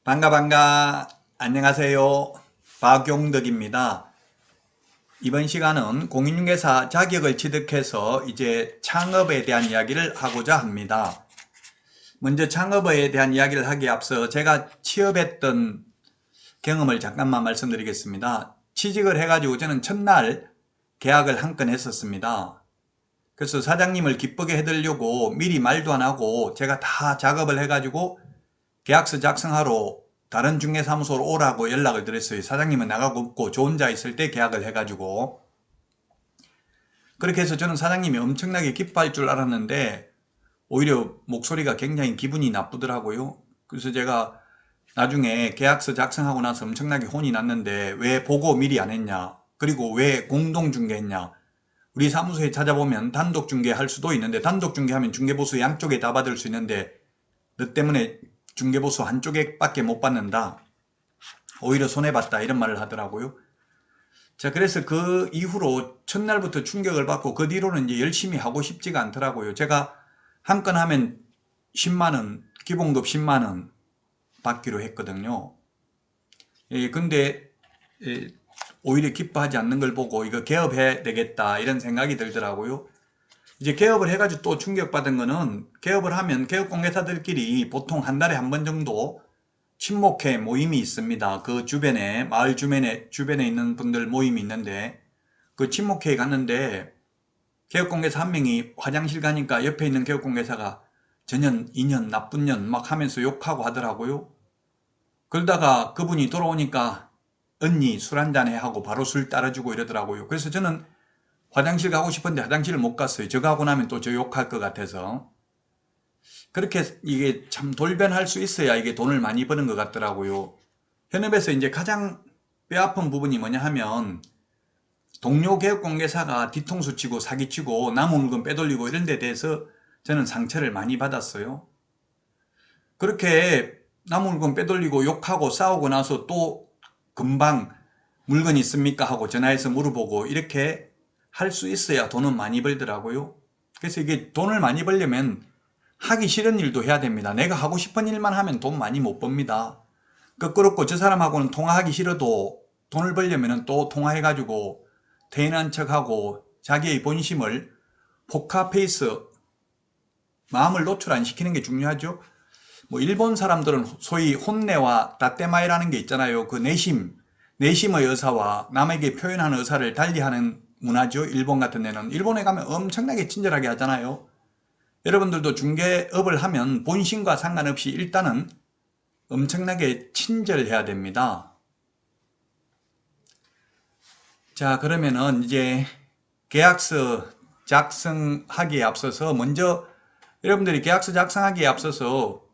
반가. 안녕하세요. 박용덕입니다. 이번 시간은 공인중개사 자격을 취득해서 이제 창업에 대한 이야기를 하고자 합니다. 먼저 창업에 대한 이야기를 하기에 앞서 제가 취업했던 경험을 잠깐만 말씀드리겠습니다. 취직을 해가지고 저는 첫날 계약을 한 건 했었습니다. 그래서 사장님을 기쁘게 해드리려고 미리 말도 안 하고 제가 다 작업을 해가지고 계약서 작성하러 다른 중개사무소로 오라고 연락을 드렸어요. 사장님은 나가고 없고 저 혼자 있을 때 계약을 해가지고. 그렇게 해서 저는 사장님이 엄청나게 기뻐할 줄 알았는데 오히려 목소리가 굉장히 기분이 나쁘더라고요. 그래서 제가 나중에 계약서 작성하고 나서 엄청나게 혼이 났는데 왜 보고 미리 안 했냐, 그리고 왜 공동중개했냐. 우리 사무소에 찾아보면 단독중개할 수도 있는데, 단독중개하면 중개보수 양쪽에 다 받을 수 있는데 너 때문에 중개보수 한쪽에 밖에 못 받는다, 오히려 손해봤다, 이런 말을 하더라고요. 자, 그래서 그 이후로 첫날부터 충격을 받고 그 뒤로는 이제 열심히 하고 싶지가 않더라고요. 제가 한 건 하면 10만원, 기본급 10만원 받기로 했거든요. 근데 오히려 기뻐하지 않는 걸 보고 이거 개업해야 되겠다, 이런 생각이 들더라고요. 이제 개업을 해가지고 또 충격받은 거는, 개업을 하면 개업공개사들끼리 보통 한 달에 한 번 정도 친목회 모임이 있습니다. 그 주변에, 마을 주변에 있는 분들 모임이 있는데, 그 친목회에 갔는데 개업공개사 한 명이 화장실 가니까 옆에 있는 개업공개사가 저년, 이년, 나쁜 년 막 하면서 욕하고 하더라고요. 그러다가 그분이 돌아오니까 언니 술 한잔해 하고 바로 술 따라주고 이러더라고요. 그래서 저는 화장실 가고 싶은데 화장실을 못 갔어요. 저 가고 나면 또 저 욕할 것 같아서. 그렇게 이게 참 돌변할 수 있어야 이게 돈을 많이 버는 것 같더라고요. 현업에서 이제 가장 뼈아픈 부분이 뭐냐 하면, 동료 개업공개사가 뒤통수 치고 사기치고 남은 물건 빼돌리고 이런 데 대해서 저는 상처를 많이 받았어요. 그렇게 남은 물건 빼돌리고 욕하고 싸우고 나서 또 금방 물건 있습니까 하고 전화해서 물어보고 이렇게 할 수 있어야 돈은 많이 벌더라고요. 그래서 이게 돈을 많이 벌려면 하기 싫은 일도 해야 됩니다. 내가 하고 싶은 일만 하면 돈 많이 못 법니다. 그렇고 저 사람하고는 통화하기 싫어도 돈을 벌려면 또 통화해가지고 태연한 척하고 자기의 본심을 포카페이스, 마음을 노출 안 시키는 게 중요하죠. 뭐 일본 사람들은 소위 혼내와 다떼마이라는 게 있잖아요. 그 내심의 의사와 남에게 표현하는 의사를 달리하는 문화죠. 일본 같은 데는. 일본에 가면 엄청나게 친절하게 하잖아요. 여러분들도 중개업을 하면 본심과 상관없이 일단은 엄청나게 친절해야 됩니다. 자, 그러면은 이제 계약서 작성하기에 앞서서, 먼저 여러분들이 계약서 작성하기에 앞서서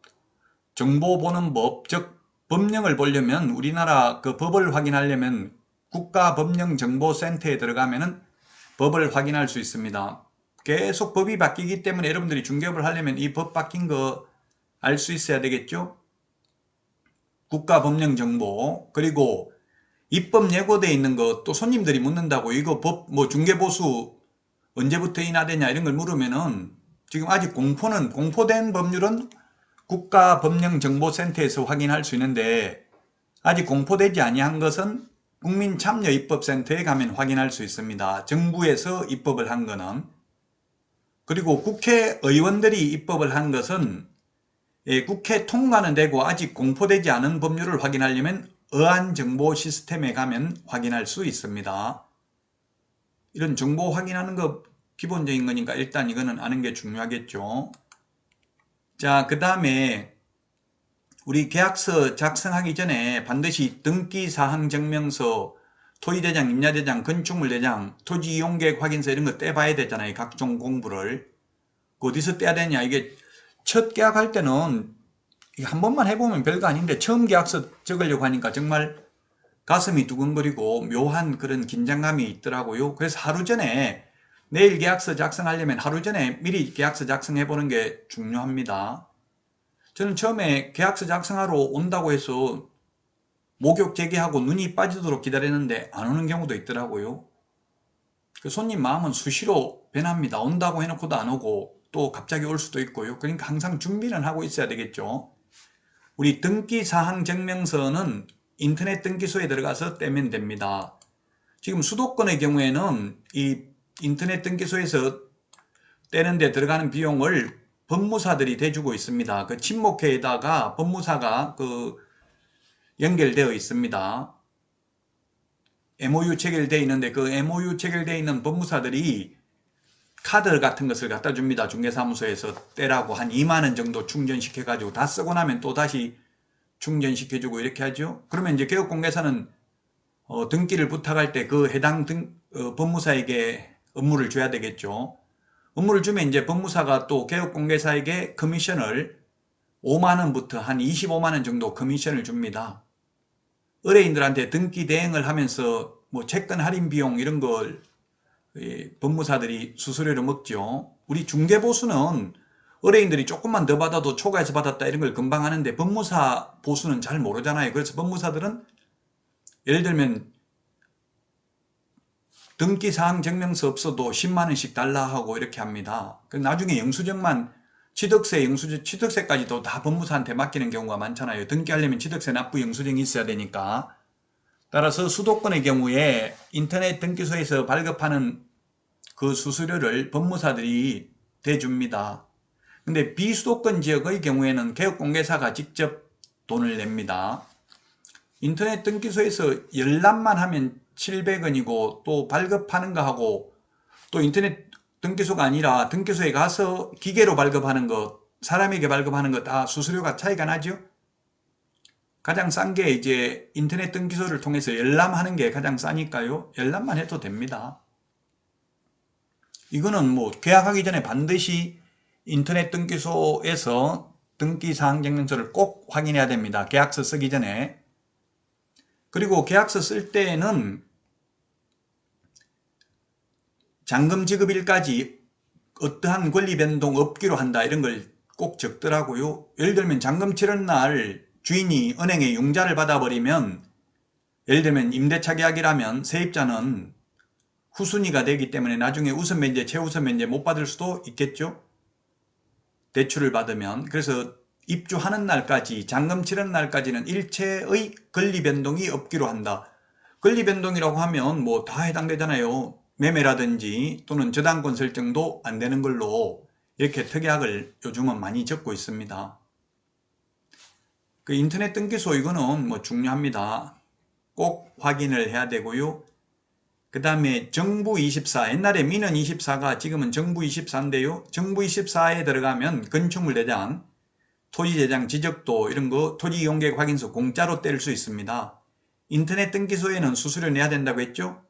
정보 보는 법, 즉 법령을 보려면, 우리나라 그 법을 확인하려면 국가법령정보센터에 들어가면은 법을 확인할 수 있습니다. 계속 법이 바뀌기 때문에 여러분들이 중개업을 하려면 이 법 바뀐 거 알 수 있어야 되겠죠. 국가법령정보, 그리고 입법 예고되어 있는 거, 또 손님들이 묻는다고 이거 법 뭐 중개보수 언제부터 인하되냐 이런 걸 물으면은, 지금 아직 공포된 법률은 국가법령정보센터에서 확인할 수 있는데, 아직 공포되지 아니한 것은 국민참여입법센터에 가면 확인할 수 있습니다. 정부에서 입법을 한 거는. 그리고 국회의원들이 입법을 한 것은 국회 통과는 되고 아직 공포되지 않은 법률을 확인하려면 어안정보 시스템에 가면 확인할 수 있습니다. 이런 정보 확인하는 거 기본적인 거니까 일단 이거는 아는 게 중요하겠죠. 자, 그 다음에 우리 계약서 작성하기 전에 반드시 등기사항증명서, 토지대장, 임야대장, 건축물대장, 토지이용계획 확인서 이런 거 떼봐야 되잖아요. 각종 공부를. 어디서 떼야 되냐. 이게 첫 계약할 때는 한 번만 해보면 별거 아닌데, 처음 계약서 적으려고 하니까 정말 가슴이 두근거리고 묘한 그런 긴장감이 있더라고요. 그래서 하루 전에, 내일 계약서 작성하려면 하루 전에 미리 계약서 작성해보는 게 중요합니다. 저는 처음에 계약서 작성하러 온다고 해서 목욕 제기하고 눈이 빠지도록 기다리는데 안 오는 경우도 있더라고요. 그 손님 마음은 수시로 변합니다. 온다고 해놓고도 안 오고 또 갑자기 올 수도 있고요. 그러니까 항상 준비는 하고 있어야 되겠죠. 우리 등기사항 증명서는 인터넷 등기소에 들어가서 떼면 됩니다. 지금 수도권의 경우에는 이 인터넷 등기소에서 떼는 데 들어가는 비용을 법무사들이 대주고 있습니다. 그 친목회에다가 법무사가 연결되어 있습니다. MOU 체결되어 있는데 그 MOU 체결되어 있는 법무사들이 카드 같은 것을 갖다 줍니다. 중개사무소에서 떼라고 한 2만원 정도 충전시켜 가지고 다 쓰고 나면 또 다시 충전시켜 주고 이렇게 하죠. 그러면 이제 개업공개사는 등기를 부탁할 때 그 해당 법무사에게 업무를 줘야 되겠죠. 업무를 주면 이제 법무사가 또 개업공개사에게 커미션을 5만원부터 한 25만원 정도 커미션을 줍니다. 의뢰인들한테 등기 대행을 하면서 뭐 채권 할인 비용 이런 걸 법무사들이 수수료를 먹죠. 우리 중개보수는 의뢰인들이 조금만 더 받아도 초과해서 받았다 이런 걸 금방 하는데 법무사 보수는 잘 모르잖아요. 그래서 법무사들은 예를 들면 등기사항 증명서 없어도 10만원씩 달라 하고 이렇게 합니다. 나중에 영수증만 취득세, 영수증, 취득세까지도 다 법무사한테 맡기는 경우가 많잖아요. 등기하려면 취득세 납부 영수증이 있어야 되니까. 따라서 수도권의 경우에 인터넷 등기소에서 발급하는 그 수수료를 법무사들이 대줍니다. 근데 비수도권 지역의 경우에는 개업공개사가 직접 돈을 냅니다. 인터넷 등기소에서 열람만 하면 700원이고 또 발급하는 거 하고 또 인터넷 등기소가 아니라 등기소에 가서 기계로 발급하는 것, 사람에게 발급하는 것 다 수수료가 차이가 나죠? 가장 싼 게 이제 인터넷 등기소를 통해서 열람하는 게 가장 싸니까요. 열람만 해도 됩니다. 이거는 뭐 계약하기 전에 반드시 인터넷 등기소에서 등기사항 증명서를 꼭 확인해야 됩니다. 계약서 쓰기 전에. 그리고 계약서 쓸 때에는 잔금 지급일까지 어떠한 권리 변동 없기로 한다 이런 걸 꼭 적더라고요. 예를 들면 잔금 치른 날 주인이 은행에 융자를 받아버리면 예를 들면 임대차 계약이라면 세입자는 후순위가 되기 때문에 나중에 우선 면제, 최우선 면제 못 받을 수도 있겠죠. 대출을 받으면. 그래서 입주하는 날까지 잔금 치른 날까지는 일체의 권리 변동이 없기로 한다. 권리 변동이라고 하면 뭐 다 해당되잖아요. 매매라든지 또는 저당권 설정도 안 되는 걸로 이렇게 특약을 요즘은 많이 적고 있습니다. 그 인터넷 등기소 이거는 뭐 중요합니다. 꼭 확인을 해야 되고요. 그 다음에 정부24, 옛날에 민원24가 지금은 정부24인데요. 정부24에 들어가면 건축물대장, 토지대장 지적도 이런 거 토지이용계획 확인서 공짜로 뗄 수 있습니다. 인터넷 등기소에는 수수료 내야 된다고 했죠.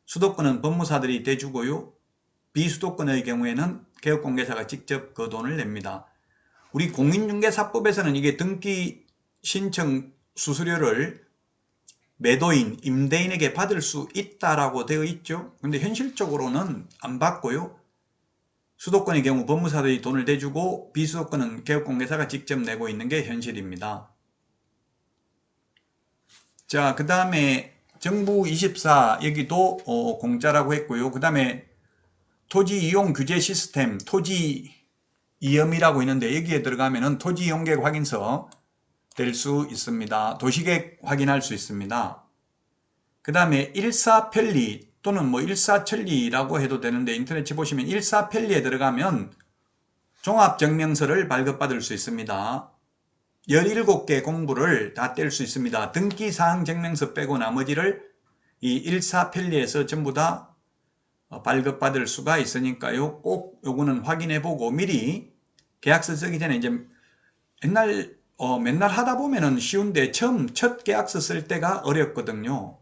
수도권은 법무사들이 대주고요. 비수도권의 경우에는 개업공개사가 직접 그 돈을 냅니다. 우리 공인중개사법에서는 이게 등기 신청 수수료를 매도인, 임대인에게 받을 수 있다라고 되어 있죠. 근데 현실적으로는 안 받고요. 수도권의 경우 법무사들이 돈을 대주고 비수도권은 개업공개사가 직접 내고 있는 게 현실입니다. 자, 그 다음에 정부24 여기도 공짜라고 했고요. 그 다음에 토지이용 규제 시스템, 토지이염이라고 있는데 여기에 들어가면은 토지이용계획 확인서 될 수 있습니다. 도시계획 확인할 수 있습니다. 그 다음에 일사편리 또는 뭐 일사천리라고 해도 되는데 인터넷에 보시면 일사편리에 들어가면 종합증명서를 발급받을 수 있습니다. 17개 공부를 다 뗄 수 있습니다. 등기사항 증명서 빼고 나머지를 이 일사편리에서 전부 다 발급받을 수가 있으니까요. 꼭 요거는 확인해 보고 미리 계약서 쓰기 전에 이제 맨날 하다 보면은 쉬운데 첫 계약서 쓸 때가 어렵거든요.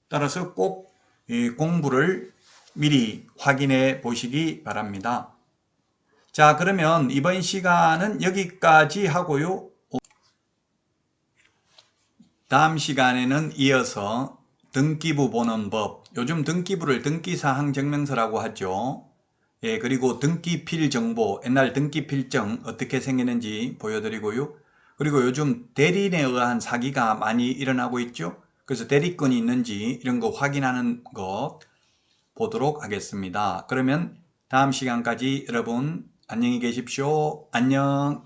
따라서 꼭 이 공부를 미리 확인해 보시기 바랍니다. 자, 그러면 이번 시간은 여기까지 하고요. 다음 시간에는 이어서 등기부 보는 법, 요즘 등기부를 등기사항 증명서라고 하죠. 예, 그리고 등기필 정보, 옛날 등기필정 어떻게 생기는지 보여드리고요. 그리고 요즘 대리인에 의한 사기가 많이 일어나고 있죠. 그래서 대리권이 있는지 이런 거 확인하는 것 보도록 하겠습니다. 그러면 다음 시간까지 여러분 안녕히 계십시오. 안녕.